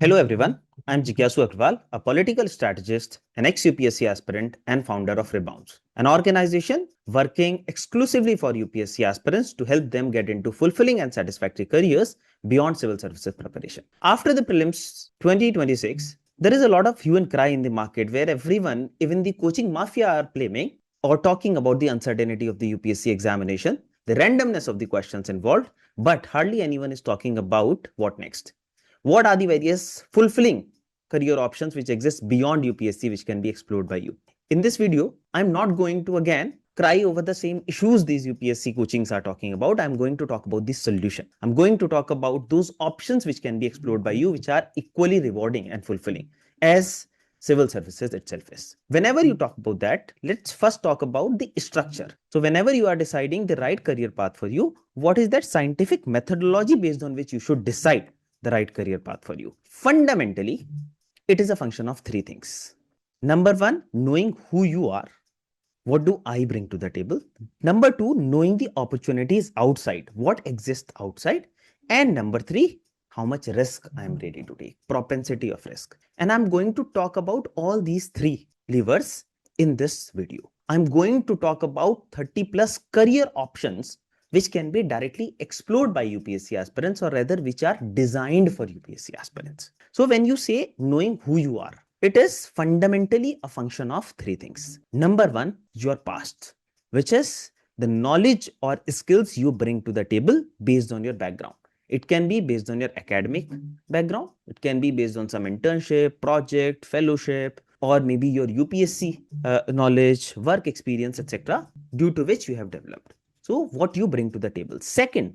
Hello everyone, I'm Jigyasu Agarwal, a political strategist, an ex-UPSC aspirant and founder of Rebounce, an organization working exclusively for UPSC aspirants to help them get into fulfilling and satisfactory careers beyond civil services preparation. After the prelims 2026, there is a lot of hue and cry in the market where everyone, even the coaching mafia, are blaming or talking about the uncertainty of the UPSC examination, the randomness of the questions involved, but hardly anyone is talking about what next. What are the various fulfilling career options which exist beyond UPSC which can be explored by you? In this video, I'm not going to again cry over the same issues these UPSC coachings are talking about. I'm going to talk about the solution. I'm going to talk about those options which can be explored by you which are equally rewarding and fulfilling as civil services itself is. Whenever you talk about that, let's first talk about the structure. So whenever you are deciding the right career path for you, what is that scientific methodology based on which you should decide the right career path for you? Fundamentally, it is a function of three things. Number one, knowing who you are. What do I bring to the table? Number two, knowing the opportunities outside. What exists outside? And number three, how much risk I am ready to take. Propensity of risk. And I'm going to talk about all these three levers in this video. I'm going to talk about 30 plus career options which can be directly explored by UPSC aspirants, or rather which are designed for UPSC aspirants. So when you say knowing who you are, it is fundamentally a function of three things. Number one, your past, which is the knowledge or skills you bring to the table based on your background. It can be based on your academic background. It can be based on some internship, project, fellowship, or maybe your UPSC knowledge, work experience, etc., due to which you have developed. So what you bring to the table. Second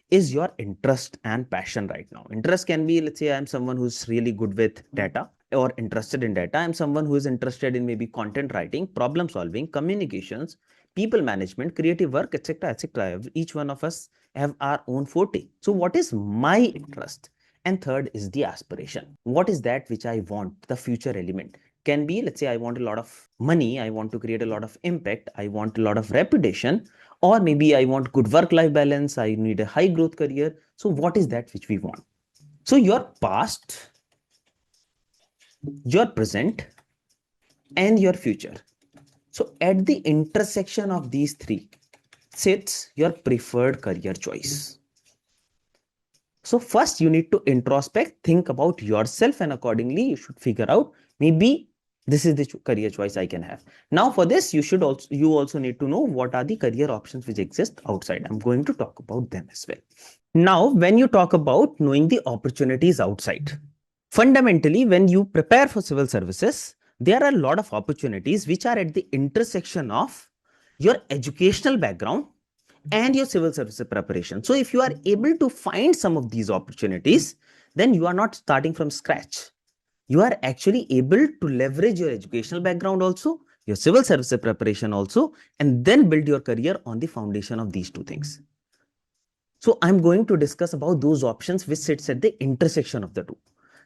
is your interest and passion right now. Interest can be, let's say I'm someone who's really good with data or interested in data. I'm someone who is interested in maybe content writing, problem solving, communications, people management, creative work, etc., etc. Each one of us have our own forte. So what is my interest? And third is the aspiration. What is that which I want, the future element? Can be, let's say I want a lot of money, I want to create a lot of impact, I want a lot of reputation, or maybe I want good work-life balance, I need a high growth career. So what is that which we want? So your past, your present, and your future. So at the intersection of these three sits your preferred career choice. So first you need to introspect, think about yourself, and accordingly you should figure out maybe this is the career choice I can have. Now for this, you also need to know what are the career options which exist outside. I'm going to talk about them as well. Now, when you talk about knowing the opportunities outside, fundamentally, when you prepare for civil services, there are a lot of opportunities which are at the intersection of your educational background and your civil services preparation. So if you are able to find some of these opportunities, then you are not starting from scratch. You are actually able to leverage your educational background also, your civil services preparation also, and then build your career on the foundation of these two things. So I'm going to discuss about those options which sits at the intersection of the two.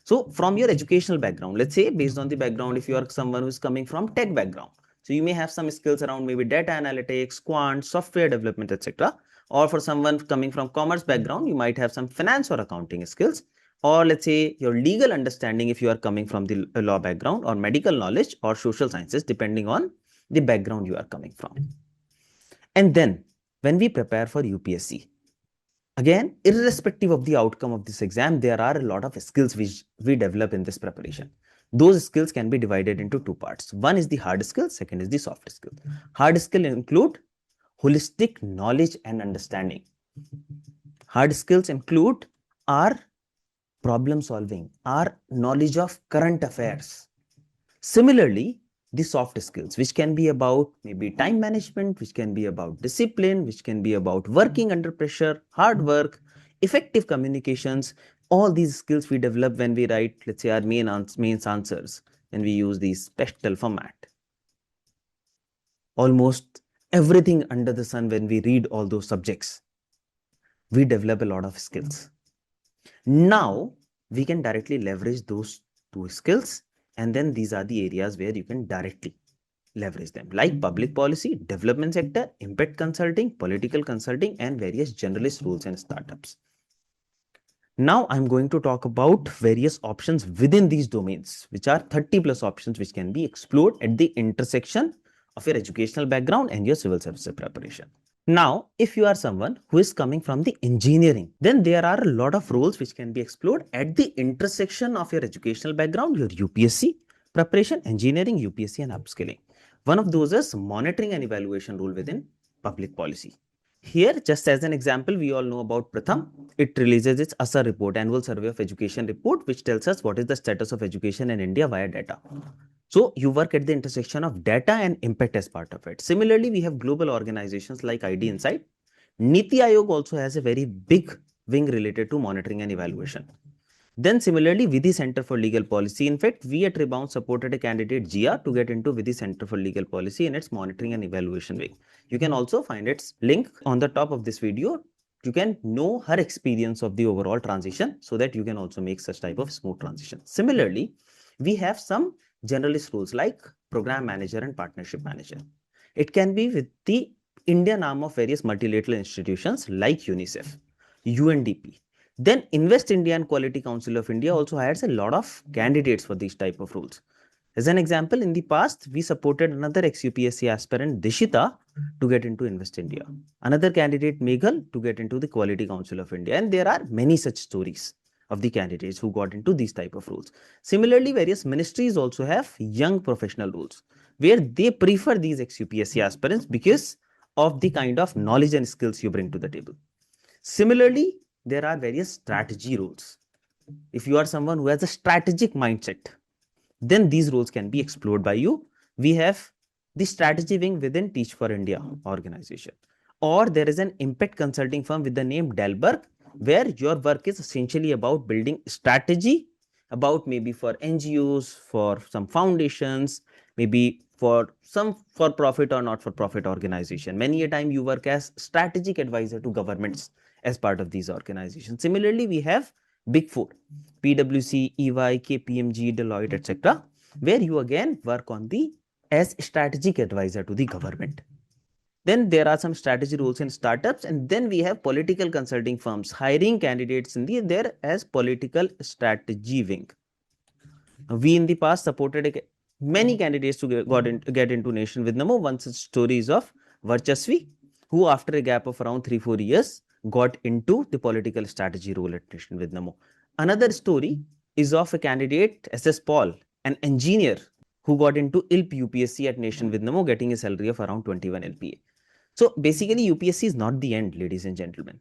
So from your educational background, let's say based on the background, if you are someone who's coming from tech background, so you may have some skills around maybe data analytics, quant, software development, etc. Or for someone coming from commerce background, you might have some finance or accounting skills. Or let's say your legal understanding if you are coming from the law background, or medical knowledge, or social sciences, depending on the background you are coming from. And then when we prepare for UPSC, again, irrespective of the outcome of this exam, there are a lot of skills which we develop in this preparation. Those skills can be divided into two parts. One is the hard skill, second is the soft skill. Hard skill include holistic knowledge and understanding. Hard skills include our problem solving, our knowledge of current affairs. Similarly, the soft skills, which can be about maybe time management, which can be about discipline, which can be about working under pressure, hard work, effective communications. All these skills we develop when we write, let's say, our mains answers, when we use the special format. Almost everything under the sun, when we read all those subjects, we develop a lot of skills. Now, we can directly leverage those two skills, and then these are the areas where you can directly leverage them, like public policy, development sector, impact consulting, political consulting, and various generalist roles and startups. Now I'm going to talk about various options within these domains, which are 30 plus options which can be explored at the intersection of your educational background and your civil services preparation. Now, if you are someone who is coming from the engineering, then there are a lot of roles which can be explored at the intersection of your educational background, your UPSC preparation, engineering, UPSC, and upskilling. One of those is monitoring and evaluation role within public policy. Here, just as an example, we all know about Pratham. It releases its ASA report, Annual Survey of Education report, which tells us what is the status of education in India via data. So you work at the intersection of data and impact as part of it. Similarly, we have global organizations like ID Insight. Niti Aayog also has a very big wing related to monitoring and evaluation. Then similarly, Vidhi Center for Legal Policy. In fact, we at Rebounce supported a candidate, Gia, to get into Vidhi Center for Legal Policy in its monitoring and evaluation wing. You can also find its link on the top of this video. You can know her experience of the overall transition so that you can also make such type of smooth transition. Similarly, we have some generalist roles like program manager and partnership manager. It can be with the Indian arm of various multilateral institutions like UNICEF, UNDP. Then Invest India and Quality Council of India also hires a lot of candidates for these type of roles. As an example, in the past, we supported another ex-UPSC aspirant, Dishita, to get into Invest India. Another candidate, Meghal, to get into the Quality Council of India. And there are many such stories of the candidates who got into these type of roles. Similarly, various ministries also have young professional roles where they prefer these ex-UPSC aspirants because of the kind of knowledge and skills you bring to the table. Similarly, there are various strategy roles. If you are someone who has a strategic mindset, then these roles can be explored by you. We have the strategy wing within Teach for India organization, or there is an impact consulting firm with the name Dalberg, where your work is essentially about building strategy about maybe for NGOs, for some foundations, maybe for some for profit or not for profit organization. Many a time you work as strategic advisor to governments as part of these organizations. Similarly, we have Big Four, PwC, EY, KPMG, Deloitte, etc., where you again work on the as strategic advisor to the government. Then there are some strategy roles in startups, and then we have political consulting firms hiring candidates in there as political strategy wing. We in the past supported many candidates to get into Nation with Namo. One such story is of Varchasvi, who after a gap of around 3-4 years got into the political strategy role at Nation with Namo. Another story is of a candidate, SS Paul, an engineer who got into ILP UPSC at Nation with Namo, getting a salary of around 21 LPA. So basically, UPSC is not the end, ladies and gentlemen.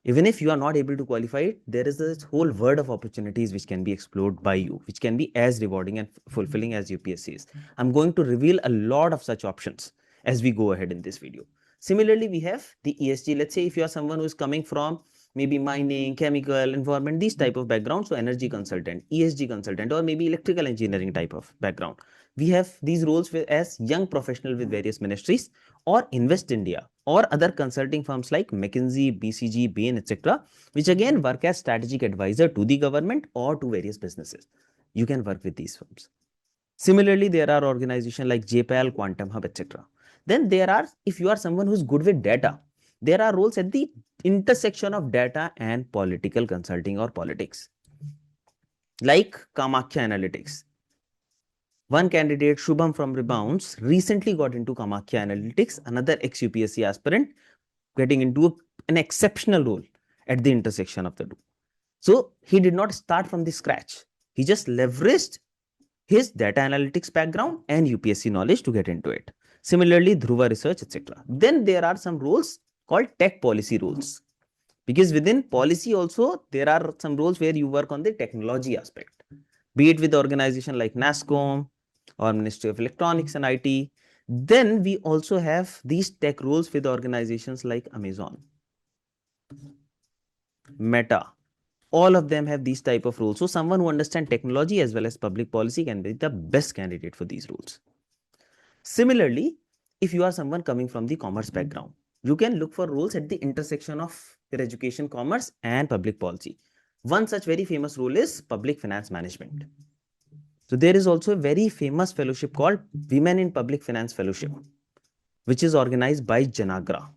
Even if you are not able to qualify it, there is this whole world of opportunities which can be explored by you, which can be as rewarding and fulfilling as UPSC is. I'm going to reveal a lot of such options as we go ahead in this video. Similarly, we have the ESG. Let's say if you are someone who is coming from maybe mining, chemical, environment, these type of background, so energy consultant, ESG consultant, or maybe electrical engineering type of background. We have these roles as young professional with various ministries, or Invest India, or other consulting firms like McKinsey, BCG, Bain, etc., which again work as strategic advisor to the government or to various businesses. You can work with these firms. Similarly, there are organizations like JPAL, Quantum Hub, etc. Then there are, if you are someone who's good with data, there are roles at the intersection of data and political consulting or politics, like Kamakhya Analytics. One candidate, Shubham from Rebounce, recently got into Kamakhya Analytics, another ex-UPSC aspirant, getting into an exceptional role at the intersection of the two. So he did not start from the scratch. He just leveraged his data analytics background and UPSC knowledge to get into it. Similarly, Dhruva Research, etc. Then there are some roles called tech policy roles. Because within policy also, there are some roles where you work on the technology aspect, be it with organization like NASCOM or Ministry of Electronics and IT. Then we also have these tech roles with organizations like Amazon, Meta. All of them have these type of roles. So someone who understands technology as well as public policy can be the best candidate for these roles. Similarly, if you are someone coming from the commerce background, you can look for roles at the intersection of your education, commerce, and public policy. One such very famous role is public finance management. So there is also a very famous fellowship called Women in Public Finance Fellowship, which is organized by Janagra.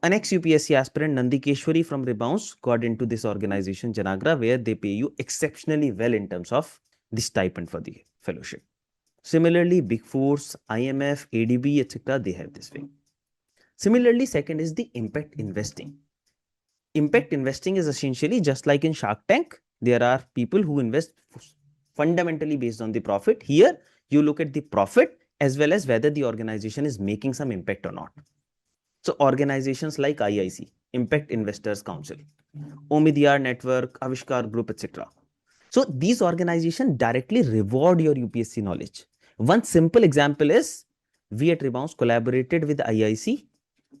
an ex-UPSC aspirant, Nandikeshwari from Rebounce, got into this organization, Janagra, where they pay you exceptionally well in terms of the stipend for the fellowship. Similarly, Big Fours, IMF, ADB, etc., they have this way. Similarly, second is the impact investing. Impact investing is essentially just like in Shark Tank. There are people who invest fundamentally based on the profit. Here, you look at the profit as well as whether the organization is making some impact or not. So organizations like IIC, Impact Investors Council, Omidyar Network, Avishkar Group, etc. So these organizations directly reward your UPSC knowledge. One simple example is we at Rebounce collaborated with IIC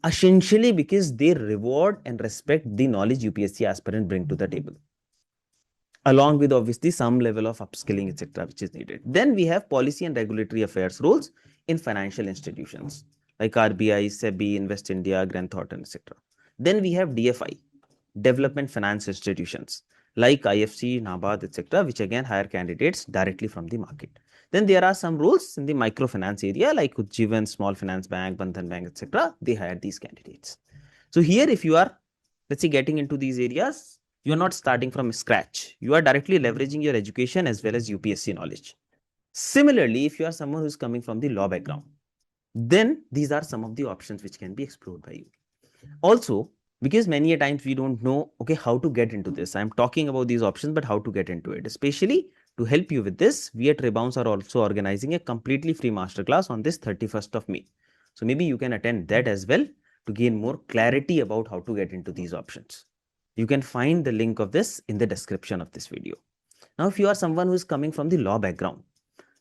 essentially because they reward and respect the knowledge UPSC aspirant bring to the table, along with obviously some level of upskilling, etc., which is needed. Then we have policy and regulatory affairs roles in financial institutions like RBI, SEBI, Invest India, Grant Thornton, etc. Then we have DFI, development finance institutions like IFC, NABARD, etc., which again hire candidates directly from the market. Then there are some roles in the microfinance area like Ujjivan, Small Finance Bank, Bandhan Bank, etc. They hire these candidates. So here, if you are, let's say, getting into these areas, you are not starting from scratch. You are directly leveraging your education as well as UPSC knowledge. Similarly, if you are someone who's coming from the law background, then these are some of the options which can be explored by you. Also, because many a times we don't know, okay, how to get into this. I'm talking about these options, but how to get into it. Especially to help you with this, we at Rebounce are also organizing a completely free masterclass on this 31st of May. So maybe you can attend that as well to gain more clarity about how to get into these options. You can find the link of this in the description of this video. Now, if you are someone who is coming from the law background,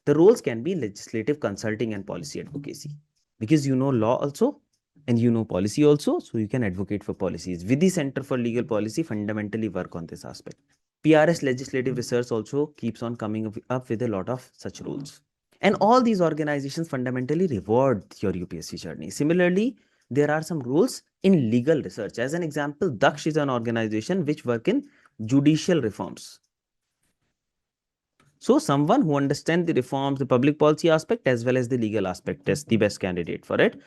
the roles can be legislative consulting and policy advocacy, because you know law also and you know policy also, so you can advocate for policies. With the Center for Legal Policy fundamentally work on this aspect. PRS legislative research also keeps on coming up with a lot of such roles. And all these organizations fundamentally reward your UPSC journey. Similarly, there are some roles in legal research. As an example, Daksh is an organization which work in judicial reforms. So someone who understands the reforms, the public policy aspect as well as the legal aspect is the best candidate for it.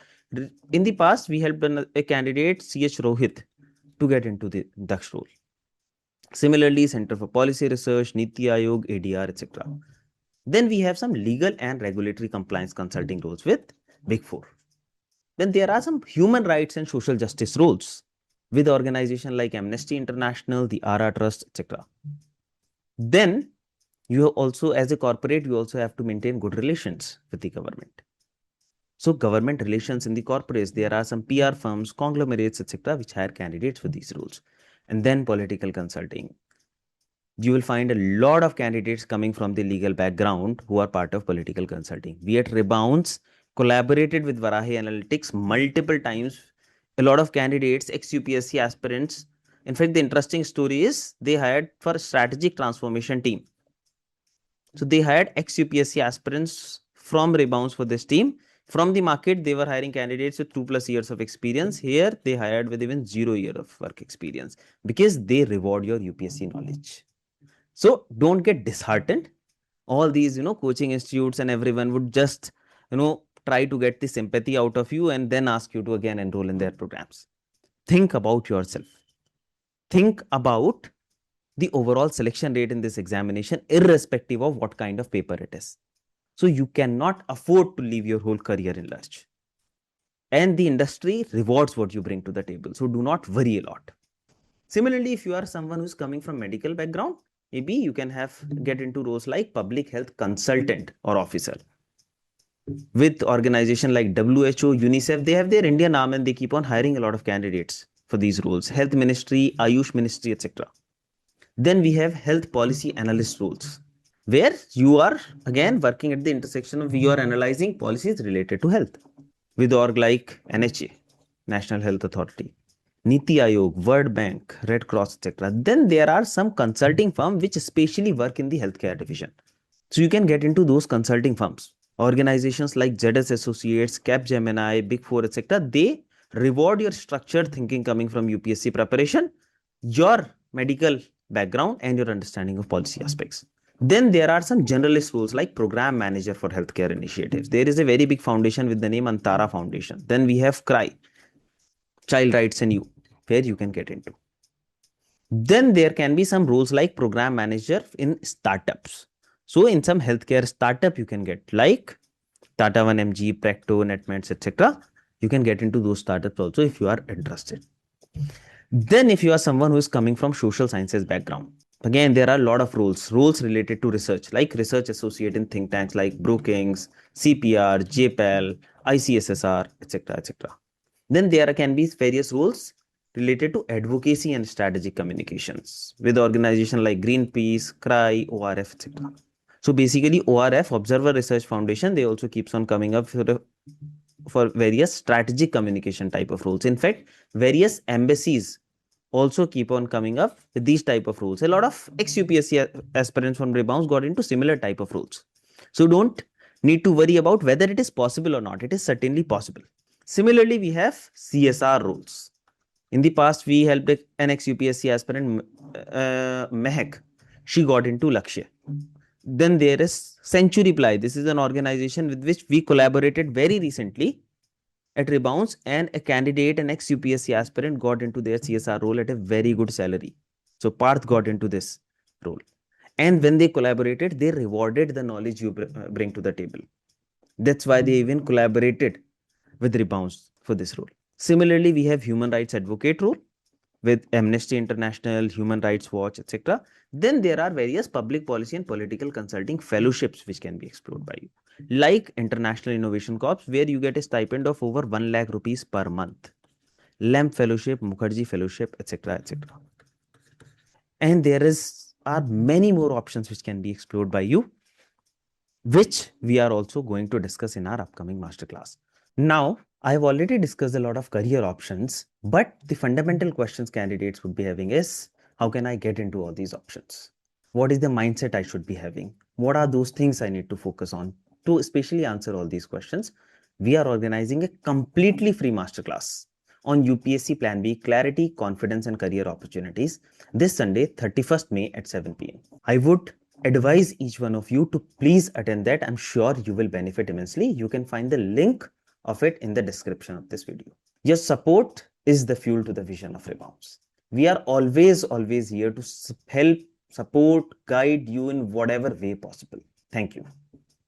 In the past, we helped a candidate, CH Rohit, to get into the Daksh role. Similarly, Center for Policy Research, Niti Aayog, ADR, etc. Then we have some legal and regulatory compliance consulting roles with Big Four. Then there are some human rights and social justice roles with organizations like Amnesty International, the ARA Trust, etc. Then you also, as a corporate, you also have to maintain good relations with the government. So government relations in the corporates, there are some PR firms, conglomerates, etc., which hire candidates for these roles. And then political consulting. You will find a lot of candidates coming from the legal background who are part of political consulting. We at Rebounce collaborated with Varahi Analytics multiple times. A lot of candidates, ex-UPSC aspirants. In fact, the interesting story is they hired for a strategic transformation team. So they hired ex-UPSC aspirants from Rebounce for this team. From the market, they were hiring candidates with 2+ years of experience. Here, they hired with even 0 year of work experience because they reward your UPSC knowledge. So don't get disheartened. All these, coaching institutes and everyone would just, try to get the sympathy out of you and then ask you to again enroll in their programs. Think about yourself. Think about the overall selection rate in this examination, irrespective of what kind of paper it is. So you cannot afford to leave your whole career in lurch. And the industry rewards what you bring to the table. So do not worry a lot. Similarly, if you are someone who's coming from medical background, maybe you can get into roles like public health consultant or officer. With organization like WHO, UNICEF, they have their Indian arm and they keep on hiring a lot of candidates for these roles. Health Ministry, Ayush Ministry, etc. Then we have health policy analyst roles, where you are again working at the intersection of you are analyzing policies related to health with org like NHA, National Health Authority, Niti Aayog, World Bank, Red Cross, etc. Then there are some consulting firms which especially work in the healthcare division. So you can get into those consulting firms. Organizations like ZS Associates, Capgemini, Big Four, etc. They reward your structured thinking coming from UPSC preparation, your medical background, and your understanding of policy aspects. Then there are some generalist roles like program manager for healthcare initiatives. There is a very big foundation with the name Antara Foundation. Then we have CRY, child rights and you, where you can get into. Then there can be some roles like program manager in startups. So in some healthcare startup, you can get like Tata 1mg, Precto, Netmeds, etc. You can get into those startups also if you are interested. Then if you are someone who is coming from social sciences background, again, there are a lot of roles related to research, like research associate in think tanks like Brookings, CPR, JPEL, ICSSR, etc., etc. Then there can be various roles related to advocacy and strategic communications with organizations like Greenpeace, CRY, ORF, etc. So basically, ORF, Observer Research Foundation, they also keeps on coming up for various strategic communication type of roles. In fact, various embassies also keep on coming up with these type of roles. A lot of ex-UPSC aspirants from Rebounce got into similar type of roles. So don't need to worry about whether it is possible or not. It is certainly possible. Similarly, we have CSR roles. In the past, we helped an ex-UPSC aspirant, Mehak. She got into Lakshya. Then there is Century Ply. This is an organization with which we collaborated very recently at Rebounce, and a candidate, an ex-UPSC aspirant, got into their CSR role at a very good salary. So Parth got into this role. And when they collaborated, they rewarded the knowledge you bring to the table. That's why they even collaborated with Rebounce for this role. Similarly, we have human rights advocate role with Amnesty International, Human Rights Watch, etc. Then there are various public policy and political consulting fellowships which can be explored by you, like International Innovation Corps, where you get a stipend of over 1 lakh rupees per month, LAMP Fellowship, Mukherjee Fellowship, etc., etc. And are many more options which can be explored by you, which we are also going to discuss in our upcoming masterclass. Now, I've already discussed a lot of career options, but the fundamental questions candidates would be having is, how can I get into all these options? What is the mindset I should be having? What are those things I need to focus on? To especially answer all these questions, we are organizing a completely free masterclass on UPSC Plan B, Clarity, Confidence and Career Opportunities this Sunday, 31st May at 7 p.m. I would advise each one of you to please attend that. I'm sure you will benefit immensely. You can find the link of it in the description of this video. Your support is the fuel to the vision of Rebounce. We are always here to help, support, guide you in whatever way possible. Thank you.